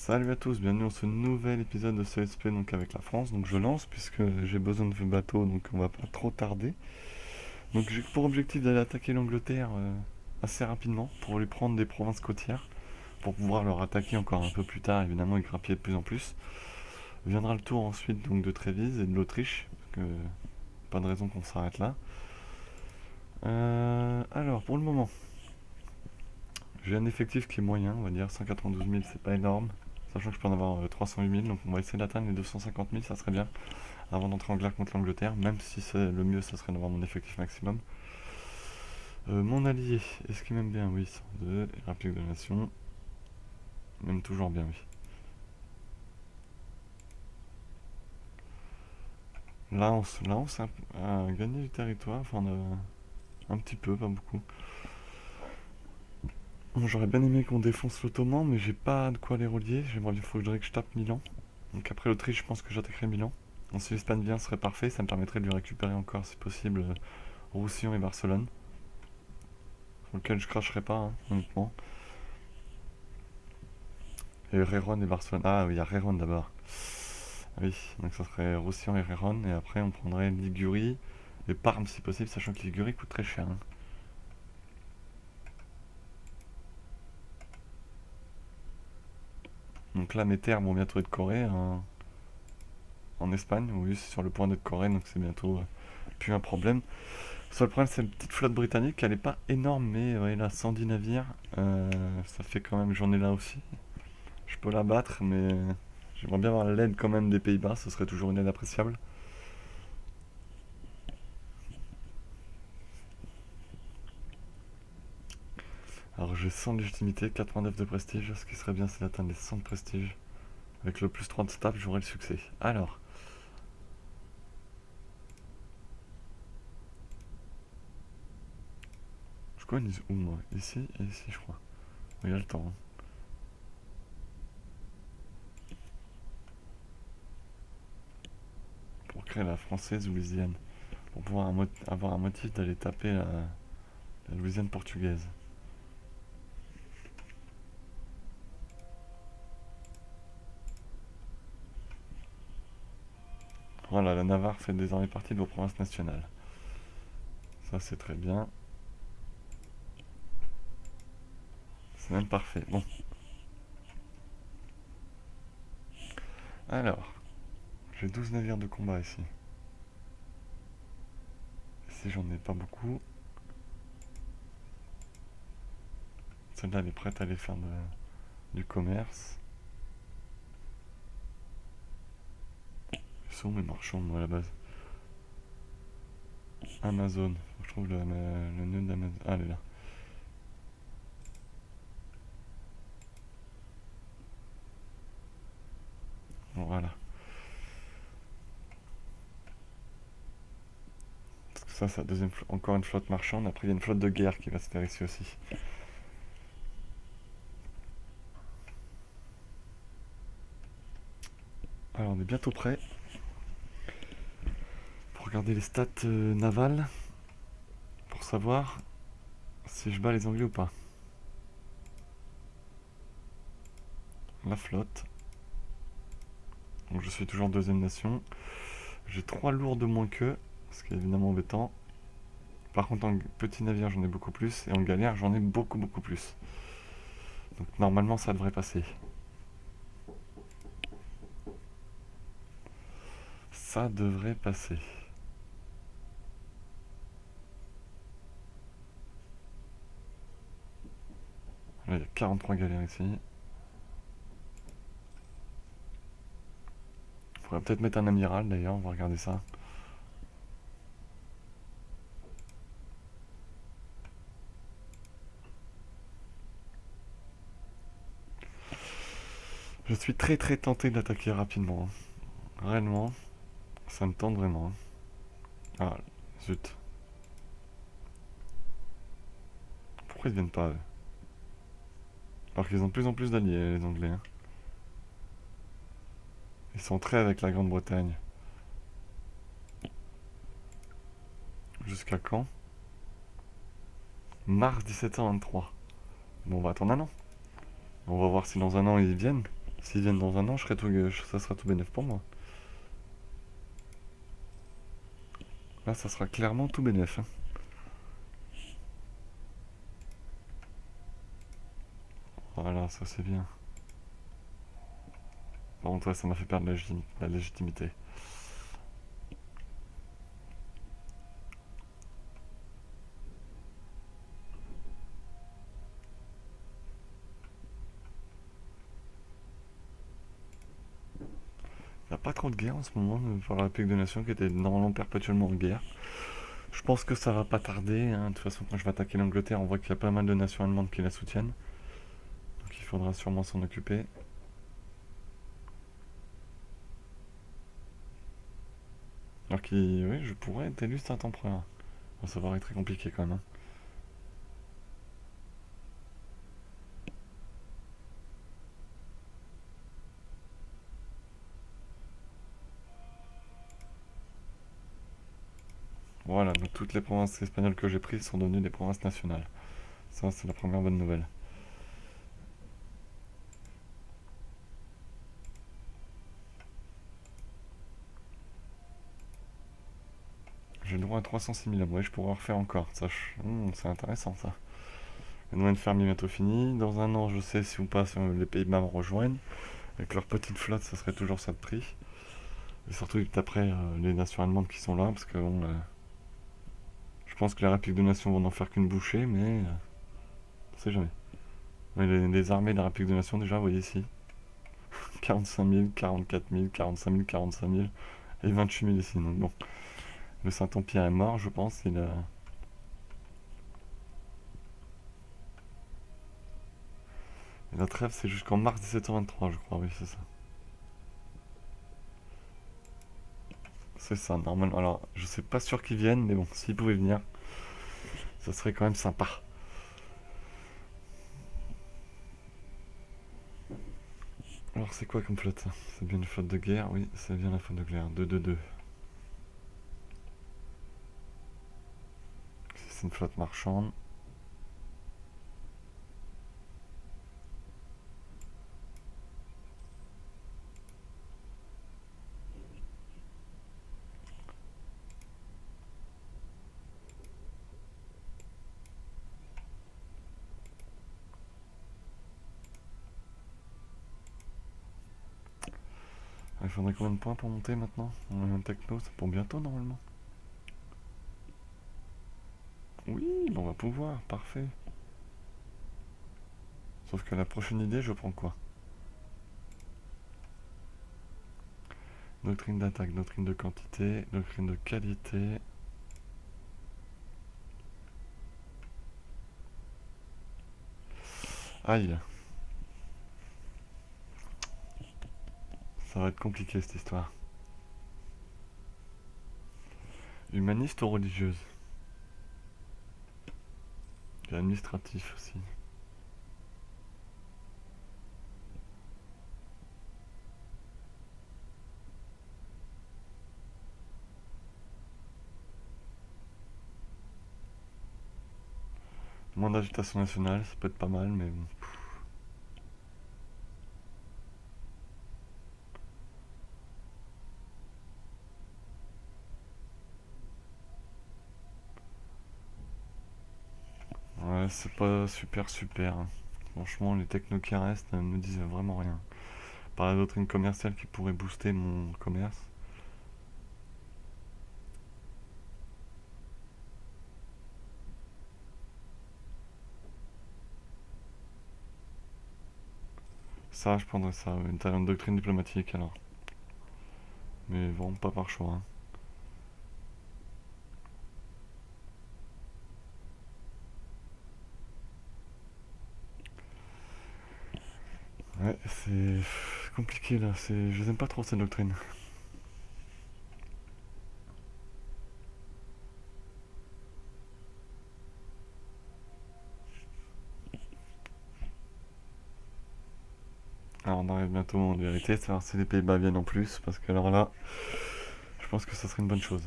Salut à tous, bienvenue dans ce nouvel épisode de CSP donc avec la France. Donc je lance puisque j'ai besoin de bateau donc on va pas trop tarder. Donc j'ai pour objectif d'aller attaquer l'Angleterre assez rapidement pour lui prendre des provinces côtières pour pouvoir leur attaquer encore un peu plus tard évidemment et grappiller de plus en plus. Viendra le tour ensuite donc de Trévise et de l'Autriche, parce que pas de raison qu'on s'arrête là. Alors pour le moment, j'ai un effectif qui est moyen, on va dire 192 000, c'est pas énorme. Sachant que je peux en avoir 308 000, donc on va essayer d'atteindre les 250 000, ça serait bien, avant d'entrer en guerre contre l'Angleterre, même si c'est le mieux, ça serait d'avoir mon effectif maximum. Mon allié, est-ce qu'il m'aime bien? Oui, 102, République de la Nation, m'aime toujours bien, oui. Là, on a gagné du territoire, enfin, un petit peu, pas beaucoup. Bon, j'aurais bien aimé qu'on défonce l'Ottoman, mais j'ai pas de quoi les relier, faudrait que je tape Milan. Donc après l'Autriche, je pense que j'attaquerai Milan. Si l'Espagne vient, ce serait parfait, ça me permettrait de lui récupérer encore, si possible, Roussillon et Barcelone. Sur lequel je cracherai pas, hein, honnêtement. Et Rérone et Barcelone. Ah oui, il y a Rérone d'abord. Oui, donc ça serait Roussillon et Rérone. Et après, on prendrait Ligurie et Parme si possible, sachant que Ligurie coûte très cher, hein. Donc là, mes terres vont bientôt être corées en Espagne. Oui, c'est sur le point d'être coré, donc c'est bientôt plus un problème. Le seul problème, c'est la petite flotte britannique. Elle est pas énorme, mais ouais, là, 110 navires. Ça fait quand même, j'en ai là aussi. Je peux la battre, mais j'aimerais bien avoir l'aide quand même des Pays-Bas. Ce serait toujours une aide appréciable. Alors j'ai 100 de légitimité, 89 de prestige. Ce qui serait bien, c'est d'atteindre les 100 de prestige. Avec le plus 3 de staff, j'aurai le succès. Alors, je colonise où moi? Ici et ici, je crois. Il y a le temps, hein. Pour créer la française Louisiane. Pour pouvoir avoir un motif d'aller taper la Louisiane portugaise. Voilà, la Navarre fait désormais partie de vos provinces nationales. Ça, c'est très bien. C'est même parfait. Bon. Alors, j'ai 12 navires de combat ici. Ici, j'en ai pas beaucoup. Celle-là, elle est prête à aller faire du commerce. Ils sont où mes marchands, moi, à la base? Amazon. Je trouve le nœud d'Amazon. Ah, elle est là. Bon, voilà. Parce que ça, c'est la deuxième encore une flotte marchande. Après, il y a une flotte de guerre qui va se faire ici aussi. Alors, on est bientôt prêt pour regarder les stats navales. Pour savoir si je bats les Anglais ou pas. La flotte. Donc, je suis toujours deuxième nation. J'ai 3 lourds de moins qu'eux, ce qui est évidemment embêtant. Par contre, en petit navire, j'en ai beaucoup plus. Et en galère, j'en ai beaucoup, beaucoup plus. Donc, normalement, ça devrait passer. Ça devrait passer. Là, il y a 43 galères ici. Il faudrait peut-être mettre un amiral d'ailleurs, on va regarder ça. Je suis très très tenté d'attaquer rapidement, hein. Réellement, ça me tente vraiment, hein. Ah, zut. Pourquoi ils viennent pas, eux? Alors qu'ils ont de plus en plus d'alliés, les Anglais, hein. Ils sont très avec la Grande-Bretagne. Jusqu'à quand? Mars 1723. Bon, on va attendre un an. On va voir si dans un an ils viennent. S'ils viennent dans un an, ça sera tout bénef pour moi. Là, ça sera clairement tout bénef, hein. Voilà, ça c'est bien. Par contre, ouais, ça m'a fait perdre la légitimité. Il n'y a pas trop de guerre en ce moment par la République des Nations qui était normalement perpétuellement en guerre. Je pense que ça va pas tarder, hein. De toute façon, quand je vais attaquer l'Angleterre, on voit qu'il y a pas mal de nations allemandes qui la soutiennent. Donc il faudra sûrement s'en occuper. Alors oui, je pourrais être élu Saint-Empereur. Bon, ça va être très compliqué quand même, hein. Voilà, donc toutes les provinces espagnoles que j'ai prises sont devenues des provinces nationales. Ça, c'est la première bonne nouvelle. J'ai le droit à 306 000 hommes. Ouais, je pourrais en refaire encore. Ça, c'est intéressant ça. Le domaine fermier bientôt fini. Dans un an, je sais si ou pas si les Pays-Bas me rejoignent. Avec leur petite flotte, ça serait toujours ça de prix. Et surtout après les nations allemandes qui sont là, parce que bon, je pense que les Républiques de Nations vont n'en faire qu'une bouchée, mais on sait jamais. Mais les armées de la République de Nations, déjà, vous voyez ici, 45 000, 44 000, 45 000, 45 000 et 28 000 ici. Donc bon, le Saint-Empire est mort, je pense. Et la trêve, c'est jusqu'en mars 1723, je crois, oui, c'est ça. C'est ça, normalement. Alors, je sais pas sûr qu'ils viennent, mais bon, s'ils pouvaient venir, ça serait quand même sympa. Alors, c'est quoi comme flotte ça? C'est bien une flotte de guerre? Oui, c'est bien la flotte de guerre. 2-2-2. C'est une flotte marchande. Ah, il faudrait combien de points pour monter maintenant? On a un techno, c'est pour bientôt normalement. Oui, bon, on va pouvoir, parfait. Sauf que la prochaine idée, je prends quoi? Doctrine d'attaque, doctrine de quantité, doctrine de qualité. Aïe, ça va être compliqué cette histoire. Humaniste ou religieuse? Et administratif aussi. Moins d'agitation nationale, ça peut être pas mal, mais bon. Ouais, c'est pas super super, hein. Franchement, les technos qui restent ne me disent vraiment rien. Par la doctrine commerciale qui pourrait booster mon commerce. Ça, je prendrais ça, une talent de doctrine diplomatique alors. Mais bon, pas par choix, hein. Ouais, c'est compliqué là, je les aime pas trop ces doctrines. Alors on arrive bientôt au moment de vérité, savoir si les Pays-Bas viennent en plus, parce que alors là, je pense que ça serait une bonne chose.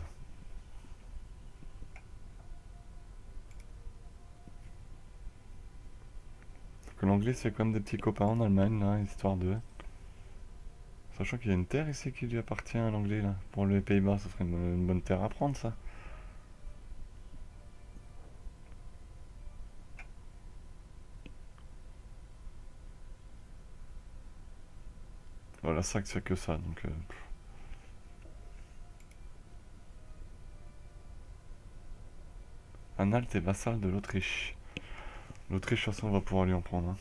Que l'anglais c'est comme des petits copains en Allemagne là, histoire de. Sachant qu'il y a une terre ici qui lui appartient à l'anglais là. Pour les Pays-Bas, ça serait une bonne terre à prendre ça. Voilà, ça fait que ça, donc... Anhalt est vassal de l'Autriche. L'Autriche, de toute façon, on va pouvoir lui en prendre. Hein.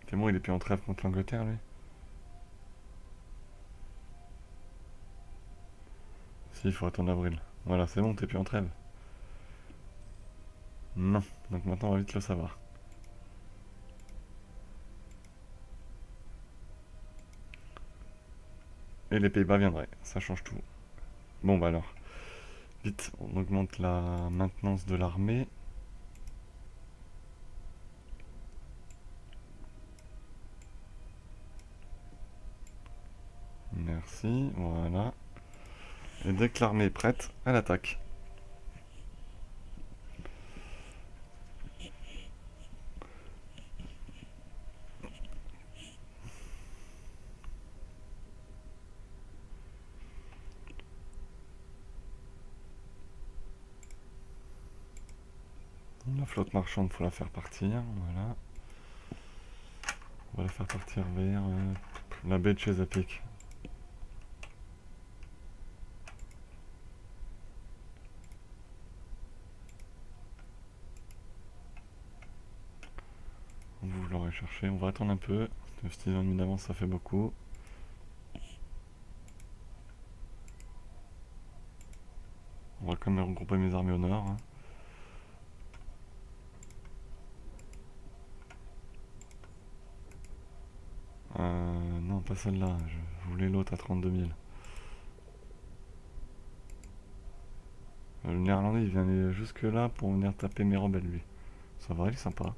C'est bon, il est plus en trêve contre l'Angleterre, lui. Si, il faut attendre avril. Voilà, c'est bon, t'es plus en trêve. Non, donc maintenant on va vite le savoir. Et les Pays-Bas viendraient, ça change tout. Bon bah alors, vite, on augmente la maintenance de l'armée. Merci, voilà. Et dès que l'armée est prête, elle attaque. La flotte marchande, faut la faire partir, voilà. On va la faire partir vers la baie de Chesapeake. Vous l'aurez cherché, on va attendre un peu. 6 ans d'avance, ça fait beaucoup. On va quand même regrouper mes armées au nord. Hein. Non, pas celle-là. Je voulais l'autre à 32 000. Le néerlandais, il vient aller jusque là pour venir taper mes rebelles, lui. Ça va, il est sympa.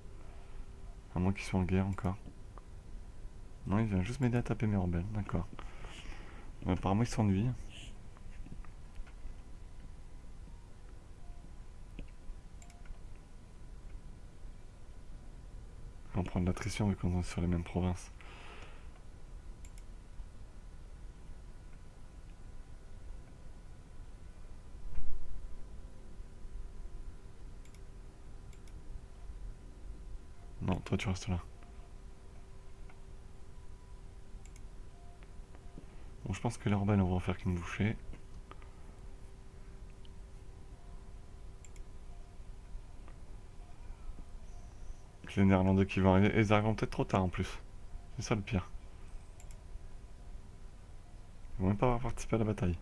À moins qu'ils soient en guerre encore. Non, il vient juste m'aider à taper mes rebelles, d'accord. Apparemment, il s'ennuie. On prend de l'attrition vu qu'on est sur les mêmes provinces. Non, toi tu restes là. Bon, je pense que les rebelles, on va en faire qu'une bouchée. Les Néerlandais qui vont arriver. Et ils arriveront peut-être trop tard en plus. C'est ça le pire. Ils vont même pas avoir participé à la bataille.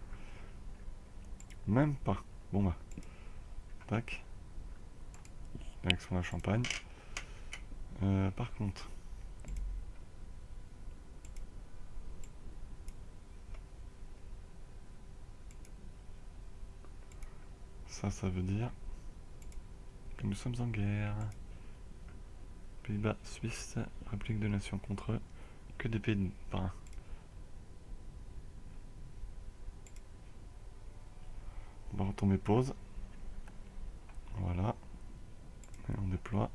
Même pas. Bon bah. Tac. Direction la Champagne. Par contre. Ça veut dire que nous sommes en guerre. Pays-Bas, Suisse, République de Nation contre eux. Que des pays de... Enfin, on va retomber pause. Voilà. Et on déploie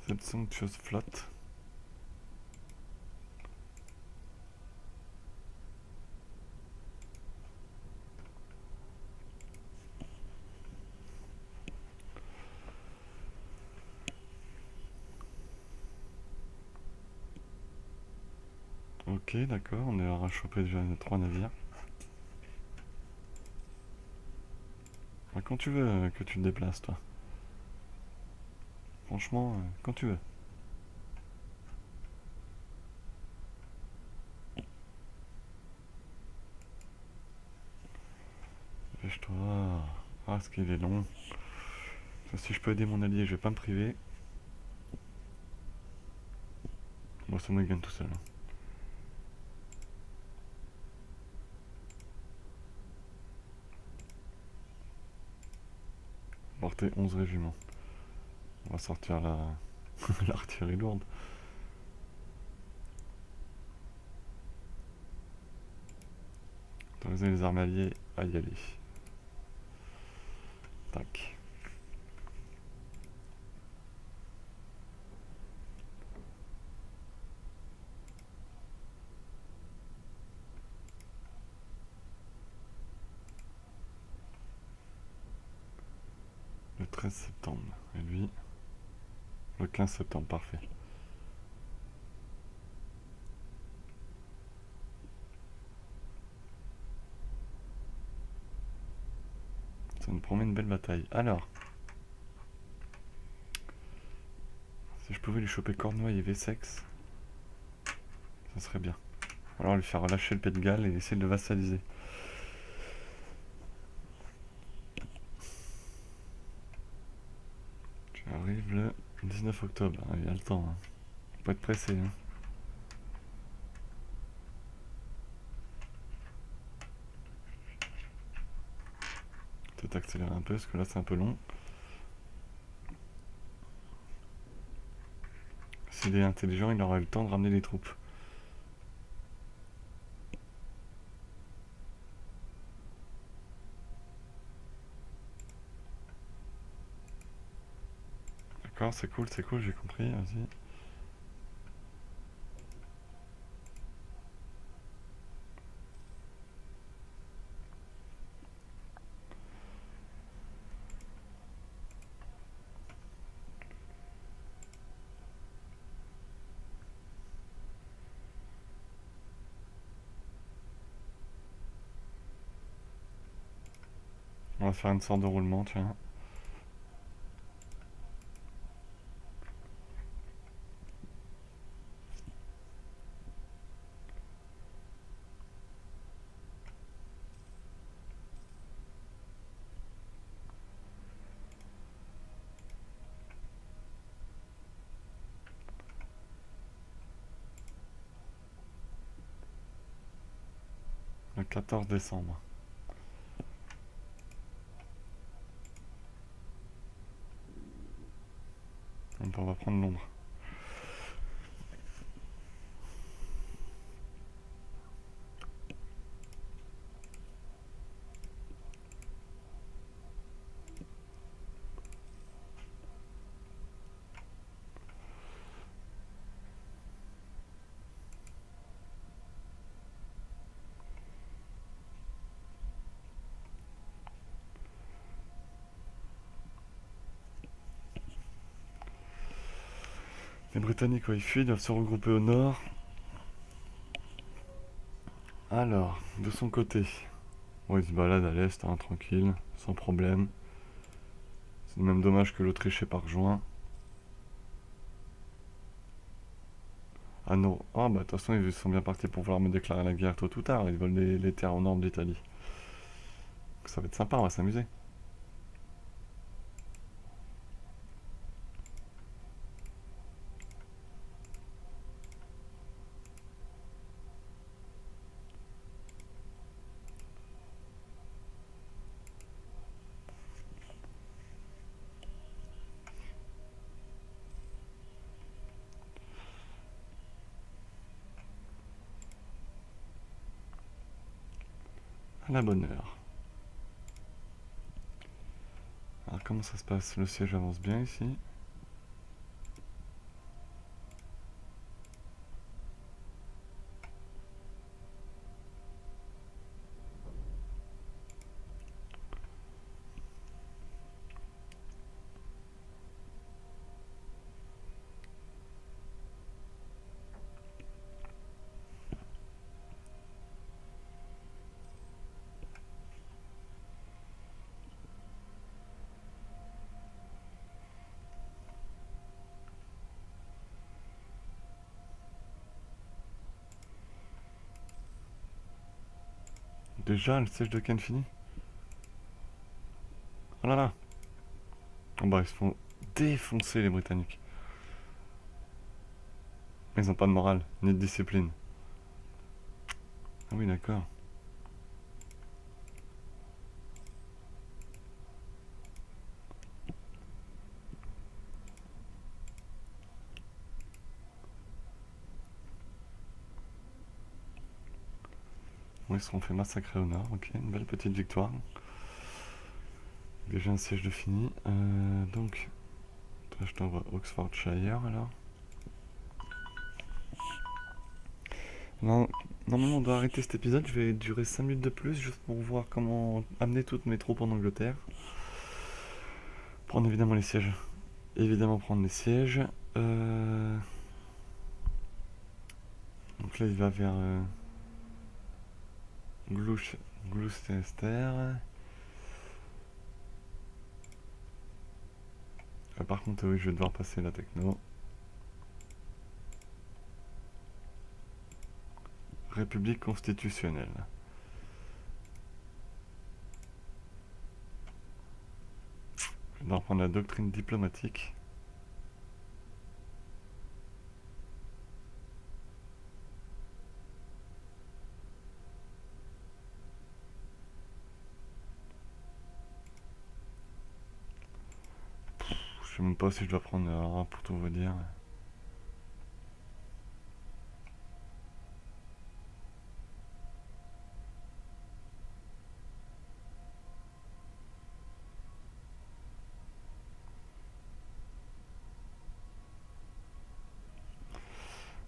cette somptueuse flotte. Ok, d'accord, on est à choper déjà 3 navires. Quand tu veux que tu te déplaces, toi. Franchement, quand tu veux. Dépêche-toi. Ah, ce qu'il est long. Si je peux aider mon allié, je vais pas me priver. Bon, c'est moi qui gagne tout seul. Hein. Porter 11 régiments. On va sortir la l'artillerie lourde. Autoriser les armes alliées à y aller. Tac. Le 13 septembre. Et lui, le 15 septembre, parfait. Ça nous promet une belle bataille. Alors, si je pouvais lui choper Cornouailles et Wessex, ça serait bien. Alors lui faire relâcher le Pays de Galles et essayer de le vassaliser. J'arrive le 19 octobre. Ah, il y a le temps. Hein. Faut pas être pressé. Hein. Peut-être accélérer un peu parce que là c'est un peu long. S'il est intelligent, il aura eu le temps de ramener les troupes. D'accord, c'est cool, j'ai compris, vas-y. On va faire une sorte de roulement, tiens. Le 14 décembre. Donc on va prendre Londres. Les Britanniques, quand ils fuient, doivent se regrouper au nord. Alors, de son côté, bon, il se balade à l'est, hein, tranquille, sans problème. C'est même dommage que l'Autriche ait pas rejoint. Ah non, ah bah de toute façon ils sont bien partis pour vouloir me déclarer la guerre tôt ou tard, ils veulent les terres au nord d'Italie. Ça va être sympa, on va s'amuser. À la bonne heure. Alors comment ça se passe? Le siège avance bien ici. Déjà le siège de Cannes fini? Oh là là. Oh bah ils se font défoncer les Britanniques. Ils ont pas de morale, ni de discipline. Ah oui d'accord. Bon, ils seront fait massacrer au nord. Ok, une belle petite victoire. Déjà un siège de fini. Donc, toi, je t'envoie Oxfordshire alors. Non, normalement, on doit arrêter cet épisode. Je vais durer 5 minutes de plus juste pour voir comment amener toutes mes troupes en Angleterre. Prendre évidemment les sièges. Évidemment, prendre les sièges. Donc là, il va vers Gloucester. Par contre, oui, je vais devoir passer la techno. République constitutionnelle. Je vais devoir prendre la doctrine diplomatique. Je sais même pas si je dois prendre un pour tout vous dire.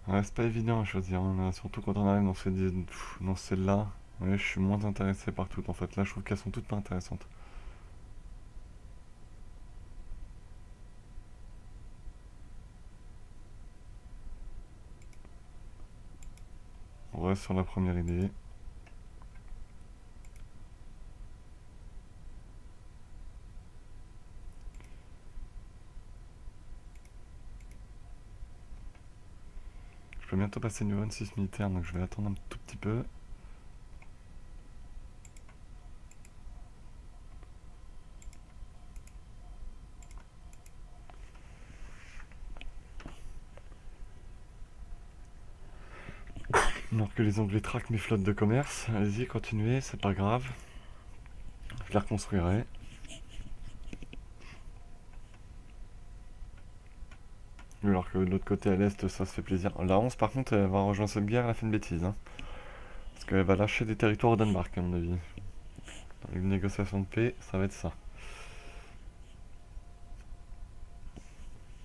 Ouais, c'est pas évident à choisir, hein, surtout quand on arrive dans celles-là. Ouais, je suis moins intéressé par toutes en fait. Là, je trouve qu'elles sont toutes pas intéressantes. On reste sur la première idée. Je peux bientôt passer niveau 26 militaire, donc je vais attendre un tout petit peu. Alors que les Anglais traquent mes flottes de commerce. Allez-y, continuez, c'est pas grave. Je les reconstruirai. Alors que de l'autre côté, à l'est, ça se fait plaisir. La 11, par contre, elle va rejoindre cette guerre, elle a fait une bêtise. Hein. Parce qu'elle va lâcher des territoires au Danemark, à mon avis. Dans une négociation de paix, ça va être ça.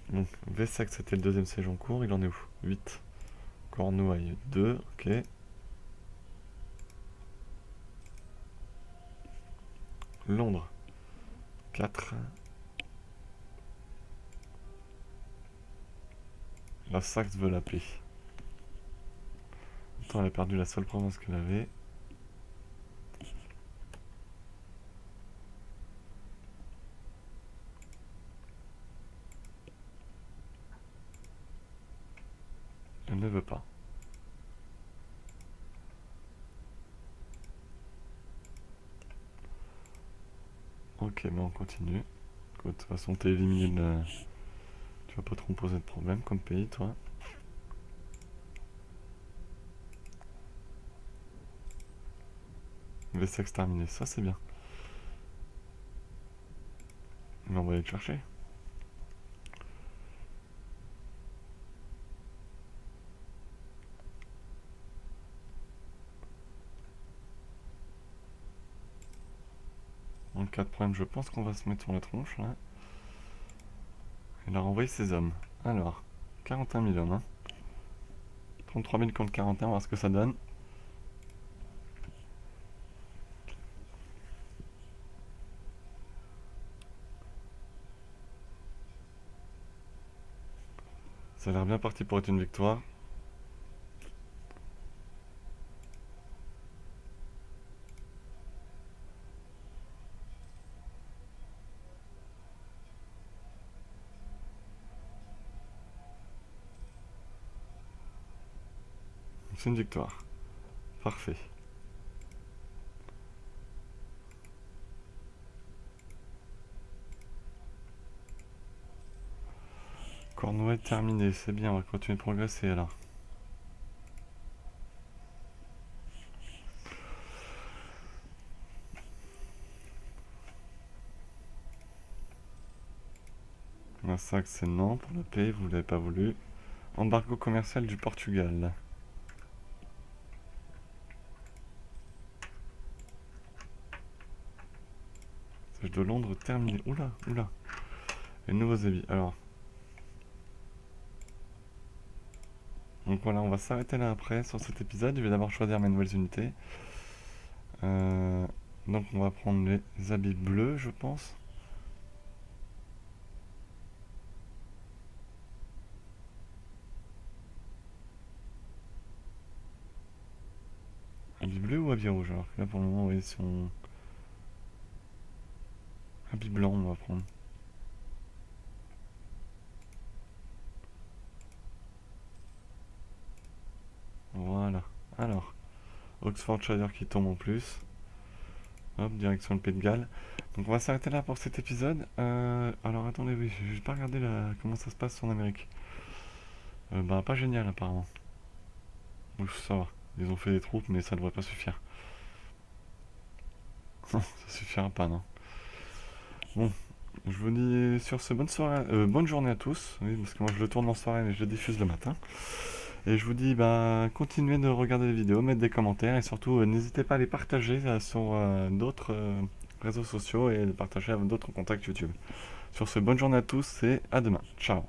Donc, Wessex, c'était le deuxième siège en cours. Il en est où? 8. Cornouailles, 2. Ok. Londres, 4. La Saxe veut la paix. Attends, elle a perdu la seule province qu'elle avait. Elle ne veut pas. Ok, mais on continue. De toute façon, t'es éliminé de... Tu vas pas trop me poser de problème comme pays, toi. Wessex terminé, ça c'est bien. Mais on va aller le chercher. En cas de problème, je pense qu'on va se mettre sur la tronche, là. Il a renvoyé ses hommes. Alors, 41 000 hommes, hein. 33 000 contre 41, on va voir ce que ça donne. Ça a l'air bien parti pour être une victoire. C'est une victoire. Parfait. Cornouailles terminé, c'est bien, on va continuer de progresser alors. La Saxe, c'est non pour la paix, vous l'avez pas voulu. Embargo commercial du Portugal. de Londres terminé. Oula, oula. Les nouveaux habits. Alors. Donc voilà, on va s'arrêter là après sur cet épisode. Je vais d'abord choisir mes nouvelles unités. Donc on va prendre les habits bleus, je pense. Habit bleu ou habit rouge? Alors que là pour le moment, oui, si on... Habit blanc, on va prendre. Voilà. Alors, Oxfordshire qui tombe en plus. Hop, direction le Pays de Galles. Donc on va s'arrêter là pour cet épisode. Alors attendez, oui, je vais pas regarder comment ça se passe en Amérique. Bah pas génial apparemment. Ouf, ça va. Ils ont fait des troupes, mais ça devrait pas suffire. Ça suffira pas, non. Bon, je vous dis sur ce, bonne soirée, bonne journée à tous. Oui, parce que moi je le tourne en soirée, mais je le diffuse le matin. Et je vous dis, bah, continuez de regarder les vidéos, mettre des commentaires et surtout, n'hésitez pas à les partager sur d'autres réseaux sociaux et les partager avec d'autres contacts YouTube. Sur ce, bonne journée à tous et à demain. Ciao.